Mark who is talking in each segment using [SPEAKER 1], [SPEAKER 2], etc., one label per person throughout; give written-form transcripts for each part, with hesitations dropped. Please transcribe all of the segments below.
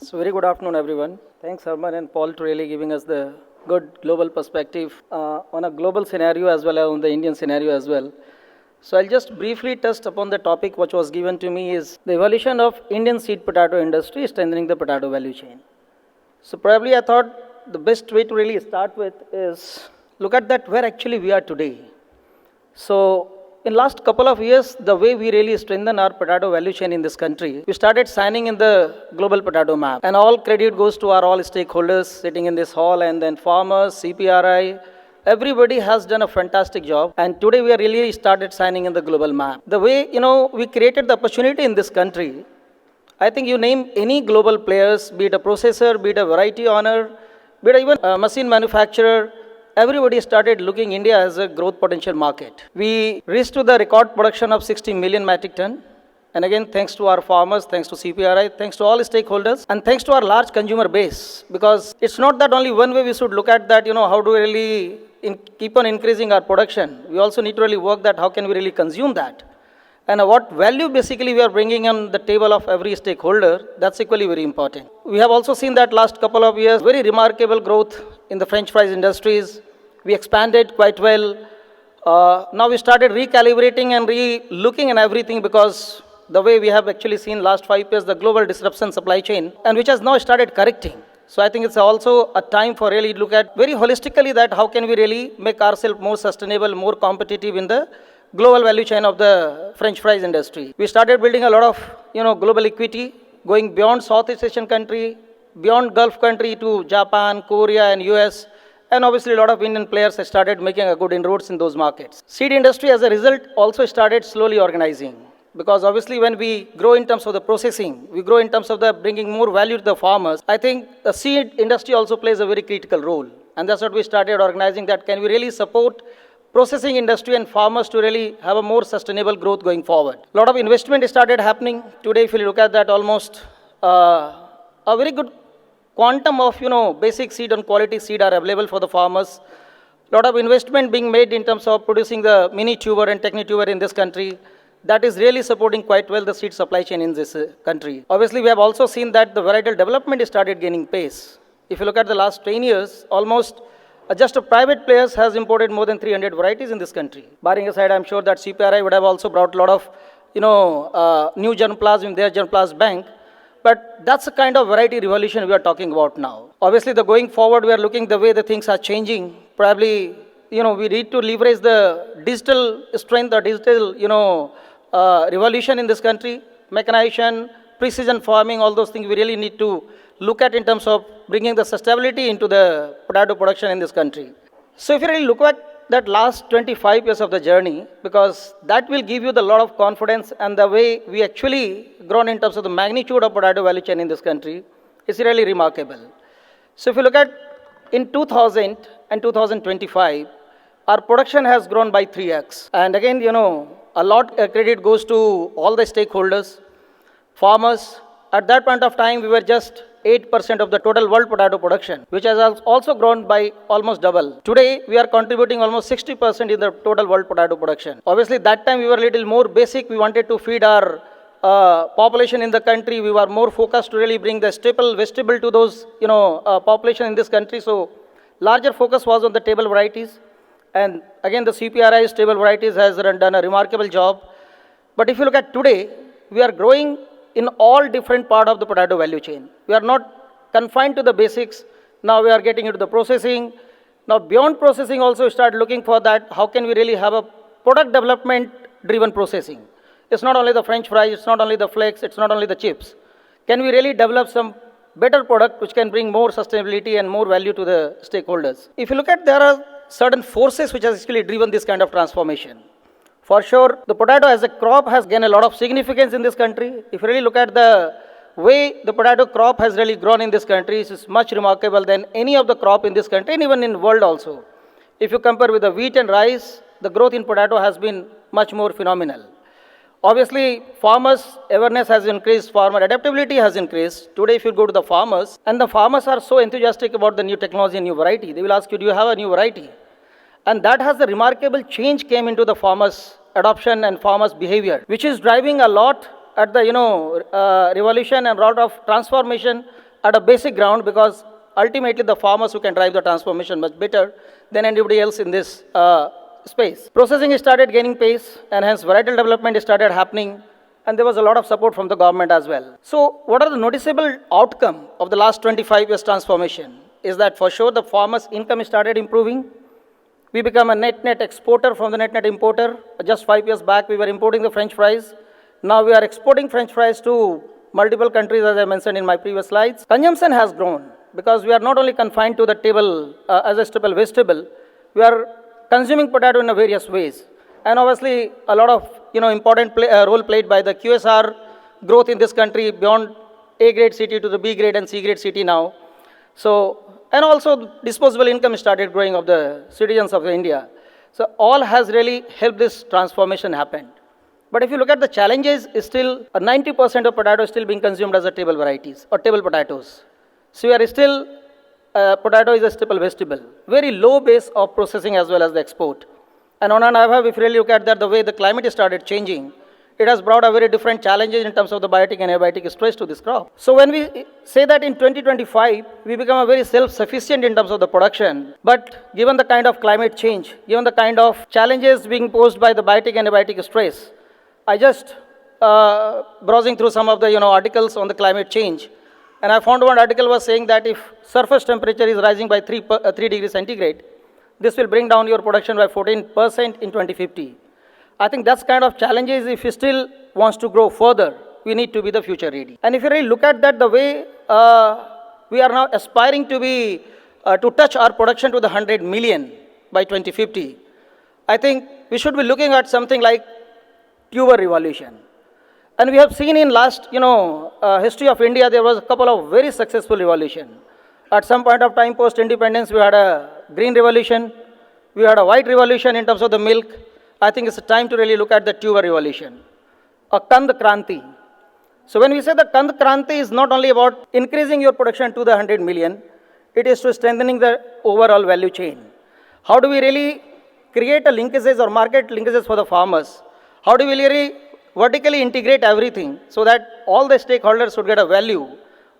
[SPEAKER 1] So very good afternoon, everyone. Thanks, Herman and Paul, to really giving us the good global perspective on a global scenario as well as on the Indian scenario as well. So I'll just briefly touch upon the topic which was given to me is the evolution of Indian seed potato industry strengthening the potato value chain. So probably I thought the best way to really start with is look at that where actually we are today. So in last couple of years, the way we really strengthen our potato value chain in this country, we started signing in the global potato map. And all credit goes to our all stakeholders sitting in this hall and then farmers, CPRI, everybody has done a fantastic job. And today we are really started signing in the global map. The way, we created the opportunity in this country, I think you name any global players, be it a processor, be it a variety owner, be it even a machine manufacturer, everybody started looking India as a growth potential market. We reached to the record production of 60 million metric ton. And again, thanks to our farmers, thanks to CPRI, thanks to all stakeholders, and thanks to our large consumer base. Because it's not that only one way we should look at that, how do we really keep on increasing our production. We also need to really work that how can we really consume that. And what value basically we are bringing on the table of every stakeholder, that's equally very important. We have also seen that last couple of years, very remarkable growth in the French fries industries. We expanded quite well. Now we started recalibrating and re-looking at everything because the way we have actually seen last 5 years, the global disruption supply chain, and which has now started correcting. So I think it's also a time for really look at very holistically that how can we really make ourselves more sustainable, more competitive in the global value chain of the French fries industry. We started building a lot of, global equity, going beyond Southeast Asian country, beyond Gulf country to Japan, Korea and US. And obviously, a lot of Indian players have started making a good inroads in those markets. Seed industry, as a result, also started slowly organizing. Because obviously, when we grow in terms of the processing, we grow in terms of the bringing more value to the farmers. I think the seed industry also plays a very critical role. And that's what we started organizing, that can we really support processing industry and farmers to really have a more sustainable growth going forward. A lot of investment started happening. Today, if you look at that, almost a very good quantum of, basic seed and quality seed are available for the farmers. A lot of investment being made in terms of producing the mini tuber and technituber in this country. That is really supporting quite well the seed supply chain in this country. Obviously, we have also seen that the varietal development started gaining pace. If you look at the last 10 years, almost just a private players has imported more than 300 varieties in this country. Barring aside, I'm sure that CPRI would have also brought a lot of, new germplasm in their germplasm bank. But that's the kind of variety revolution we are talking about now. Obviously, the going forward, we are looking the way the things are changing. Probably, we need to leverage the digital strength, the digital, revolution in this country. Mechanization, precision farming, all those things we really need to look at in terms of bringing the sustainability into the potato production in this country. So if you really look at that last 25 years of the journey, because that will give you the lot of confidence and the way we actually grown in terms of the magnitude of potato value chain in this country is really remarkable. So if you look at in 2000 and 2025, our production has grown by 3x. And again, a lot credit goes to all the stakeholders, farmers. At that point of time, we were just 8% of the total world potato production, which has also grown by almost double. Today, we are contributing almost 60% in the total world potato production. Obviously, that time we were a little more basic. We wanted to feed our population in the country. We were more focused to really bring the staple vegetable to those, population in this country. So, larger focus was on the table varieties. And again, the CPRI stable varieties has done a remarkable job. But if you look at today, we are growing in all different part of the potato value chain. We are not confined to the basics. Now we are getting into the processing. Now beyond processing also start looking for that, how can we really have a product development driven processing? It's not only the French fries, it's not only the flakes, it's not only the chips. Can we really develop some better product which can bring more sustainability and more value to the stakeholders? If you look at, there are certain forces which has actually driven this kind of transformation. For sure, the potato as a crop has gained a lot of significance in this country. If you really look at the way the potato crop has really grown in this country, it is much remarkable than any of the crop in this country and even in the world also. If you compare with the wheat and rice, the growth in potato has been much more phenomenal. Obviously, farmers' awareness has increased, farmer adaptability has increased. Today, if you go to the farmers, and the farmers are so enthusiastic about the new technology and new variety, they will ask you, do you have a new variety? And that has a remarkable change came into the farmers' adoption and farmers' behavior, which is driving a lot at the revolution and lot of transformation at a basic ground, because ultimately the farmers who can drive the transformation much better than anybody else in this space. Processing started gaining pace, and hence varietal development started happening, and there was a lot of support from the government as well. So what are the noticeable outcome of the last 25 years transformation? Is that for sure the farmers' income started improving. We become a net exporter from the net importer. Just 5 years back, we were importing the French fries. Now we are exporting French fries to multiple countries, as I mentioned in my previous slides. Consumption has grown because we are not only confined to the table as a staple vegetable, we are consuming potato in various ways. And obviously, a lot of important role played by the QSR growth in this country beyond A grade city to the B grade and C grade city now. So, and also disposable income started growing of the citizens of India. So all has really helped this transformation happen. But if you look at the challenges, still 90% of potato is still being consumed as a table varieties or table potatoes. So we are still, potato is a staple vegetable. Very low base of processing as well as the export. And on and above, if you really look at that, the way the climate started changing, it has brought a very different challenges in terms of the biotic and abiotic stress to this crop. So when we say that in 2025, we become a very self-sufficient in terms of the production, but given the kind of climate change, given the kind of challenges being posed by the biotic and abiotic stress, I just browsing through some of the articles on the climate change, and I found one article was saying that if surface temperature is rising by 3 degrees centigrade, this will bring down your production by 14% in 2050. I think that's kind of challenges. If you still wants to grow further, we need to be the future ready. And if you really look at that, the way we are now aspiring to be to touch our production to the 100 million by 2050, I think we should be looking at something like tuber revolution. And we have seen in last history of India, there was a couple of very successful revolution. At some point of time post independence, we had a green revolution, we had a white revolution in terms of the milk. I think it's time to really look at the tuber revolution, a Kand Kranti. So when we say the Kand Kranti is not only about increasing your production to the 100 million, it is to strengthening the overall value chain. How do we really create a linkages or market linkages for the farmers? How do we really vertically integrate everything so that all the stakeholders should get a value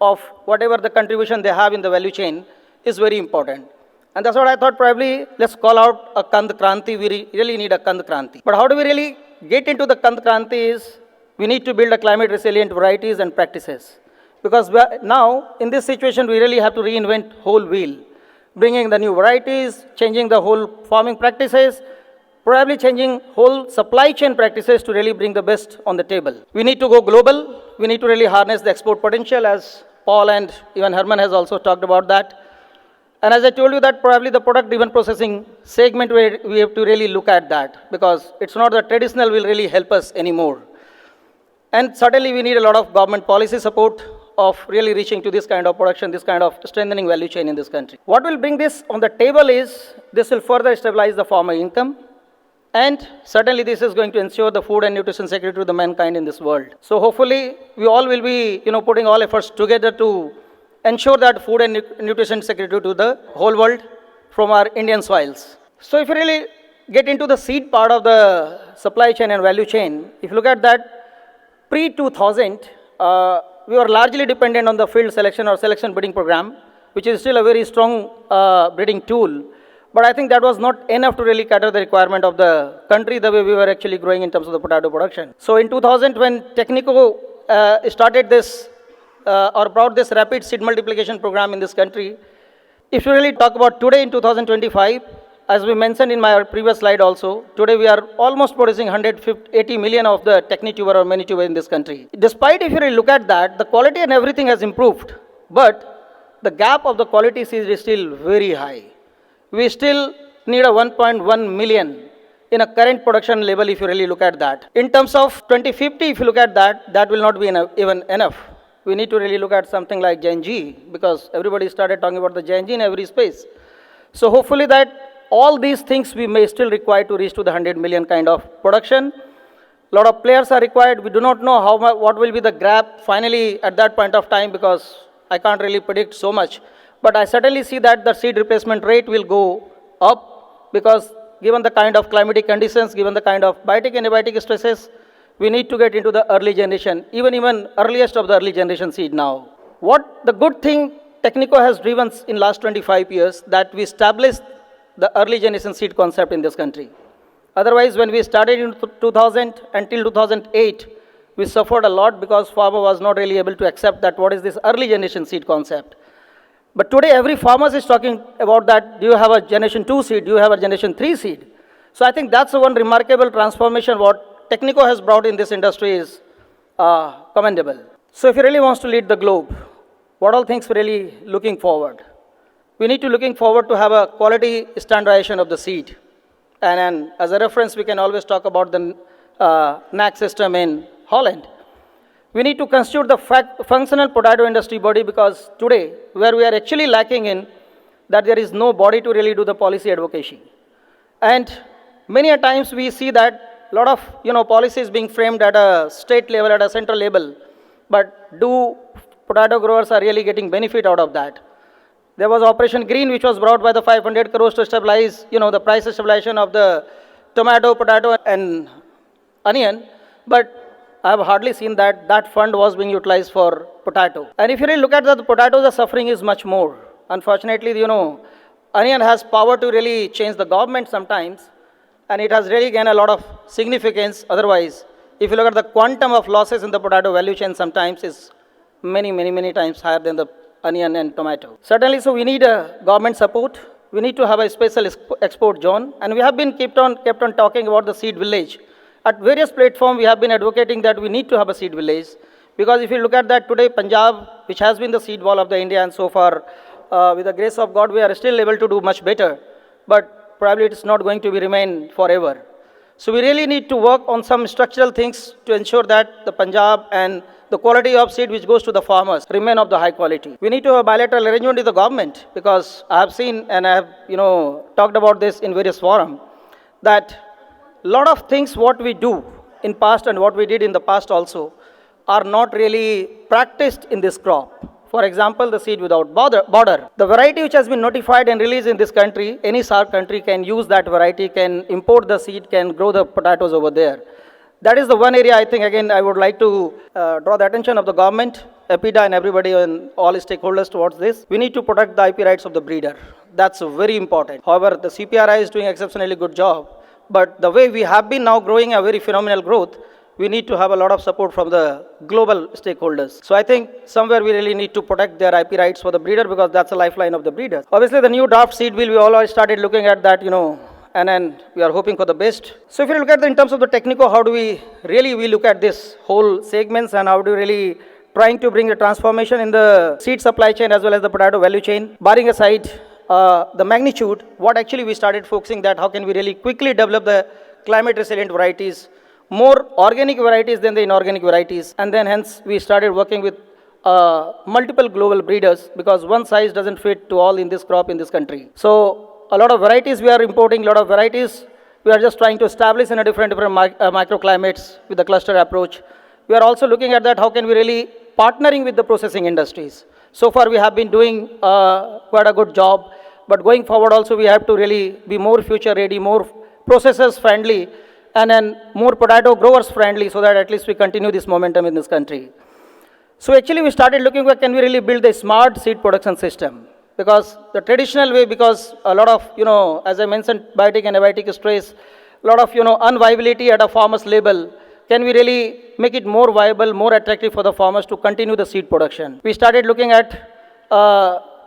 [SPEAKER 1] of whatever the contribution they have in the value chain is very important. And that's what I thought, probably let's call out a Kand Kranti. We really need a Kand Kranti. But how do we really get into the Kand Kranti is we need to build a climate resilient varieties and practices. Because now in this situation, we really have to reinvent whole wheel, bringing the new varieties, changing the whole farming practices, probably changing whole supply chain practices to really bring the best on the table. We need to go global. We need to really harness the export potential, as Paul and even Herman has also talked about that. And as I told you that probably the product-driven processing segment, where we have to really look at that, because it's not the traditional will really help us anymore. And certainly we need a lot of government policy support of really reaching to this kind of production, this kind of strengthening value chain in this country. What will bring this on the table is, this will further stabilize the farmer income, and certainly this is going to ensure the food and nutrition security to the mankind in this world. So hopefully we all will be putting all efforts together to ensure that food and nutrition security to the whole world from our Indian soils. So if you really get into the seed part of the supply chain and value chain, if you look at that, pre-2000, we were largely dependent on the field selection or selection breeding program, which is still a very strong breeding tool. But I think that was not enough to really cater the requirement of the country the way we were actually growing in terms of the potato production. So in 2000, when Technico started this or brought this rapid seed multiplication program in this country, if you really talk about today in 2025, as we mentioned in my previous slide also, today we are almost producing 180 million of the Technituber or Manituber in this country. Despite, if you really look at that, the quality and everything has improved, but the gap of the quality seed is still very high. We still need a 1.1 million in a current production level if you really look at that. In terms of 2050, if you look at that, that will not be even enough. We need to really look at something like Gen G, because everybody started talking about the Gen G in every space. So hopefully that all these things we may still require to reach to the 100 million kind of production. A lot of players are required. We do not know what will be the gap finally at that point of time, because I can't really predict so much. But I certainly see that the seed replacement rate will go up, because given the kind of climatic conditions, given the kind of biotic and abiotic stresses, we need to get into the early generation, even earliest of the early generation seed now. What the good thing Technico has driven in last 25 years, that we established the early generation seed concept in this country. Otherwise, when we started in 2000 until 2008, we suffered a lot because farmer was not really able to accept that what is this early generation seed concept. But today, every farmer is talking about that. Do you have a generation 2 seed? Do you have a generation 3 seed? So I think that's one remarkable transformation what Technico has brought in this industry is commendable. So if he really wants to lead the globe, what all things we're really looking forward? We need to looking forward to have a quality standardization of the seed. And as a reference, we can always talk about the NAC system in Holland. We need to constitute the functional potato industry body, because today, where we are actually lacking in, that there is no body to really do the policy advocacy. And many a times we see that a lot of policies being framed at a state level, at a central level, but do potato growers are really getting benefit out of that? There was Operation Green, which was brought by the 500 crores to stabilize, the price stabilization of the tomato, potato, and onion. But I have hardly seen that that fund was being utilized for potato. And if you really look at the potatoes, the suffering is much more. Unfortunately, onion has power to really change the government sometimes, and it has really gained a lot of significance. Otherwise, if you look at the quantum of losses in the potato value chain, sometimes is many times higher than the onion and tomato. Certainly, so we need a government support. We need to have a special export zone, and we have been kept on talking about the seed village. At various platforms, we have been advocating that we need to have a seed village, because if you look at that today, Punjab, which has been the seed wall of the India, and so far, with the grace of God, we are still able to do much better, but probably it's not going to be remain forever. So we really need to work on some structural things to ensure that the Punjab and the quality of seed which goes to the farmers remain of the high quality. We need to have a bilateral arrangement with the government, because I have seen and I have talked about this in various forums, that a lot of things what we do in past and what we did in the past also are not really practiced in this crop. For example, the seed without border. The variety which has been notified and released in this country, any SAARC country can use that variety, can import the seed, can grow the potatoes over there. That is the one area I think, again, I would like to draw the attention of the government, EPIDA and everybody and all stakeholders towards this. We need to protect the IP rights of the breeder. That's very important. However, the CPRI is doing exceptionally good job. But the way we have been now growing a very phenomenal growth, we need to have a lot of support from the global stakeholders. So I think somewhere we really need to protect their IP rights for the breeder, because that's the lifeline of the breeders. Obviously, the new draft seed bill, we all started looking at that, and then we are hoping for the best. So if you look at in terms of the Technico, how do we look at this whole segments, and how do we really trying to bring the transformation in the seed supply chain as well as the potato value chain, barring aside the magnitude, what actually we started focusing that how can we really quickly develop the climate resilient varieties, more organic varieties than the inorganic varieties, and then hence we started working with multiple global breeders, because one size doesn't fit to all in this crop in this country. So a lot of varieties we are importing, a lot of varieties we are just trying to establish in a different microclimates with the cluster approach. We are also looking at that how can we really partnering with the processing industries. So far we have been doing quite a good job, but going forward also we have to really be more future ready, more processors friendly, and then more potato growers friendly, so that at least we continue this momentum in this country. So actually we started looking at can we really build a smart seed production system, because the traditional way, because a lot of, as I mentioned, biotic and abiotic stress, a lot of, unviability at a farmer's level, can we really make it more viable, more attractive for the farmers to continue the seed production? We started looking at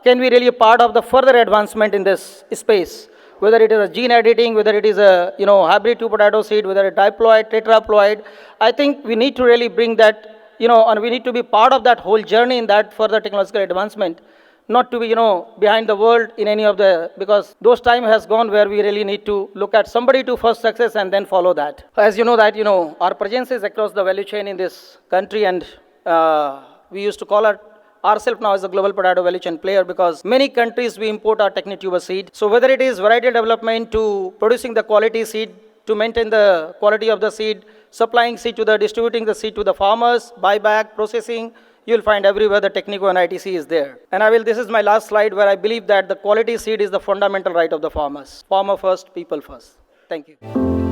[SPEAKER 1] can we really be part of the further advancement in this space, whether it is a gene editing, whether it is a hybrid 2 potato seed, whether it's diploid, tetraploid. I think we need to really bring that, and we need to be part of that whole journey in that further technological advancement, not to be behind the world in any of the, because those time has gone where we really need to look at somebody to first success and then follow that. As you know that our presence is across the value chain in this country, and we used to call ourselves now as a global potato value chain player, because many countries we import our Technituber seed. So whether it is variety development to producing the quality seed, to maintain the quality of the seed, supplying seed to the, distributing the seed to the farmers, buyback, processing, you'll find everywhere the Technico and ITC is there. And this is my last slide, where I believe that the quality seed is the fundamental right of the farmers. Farmer first, people first. Thank you.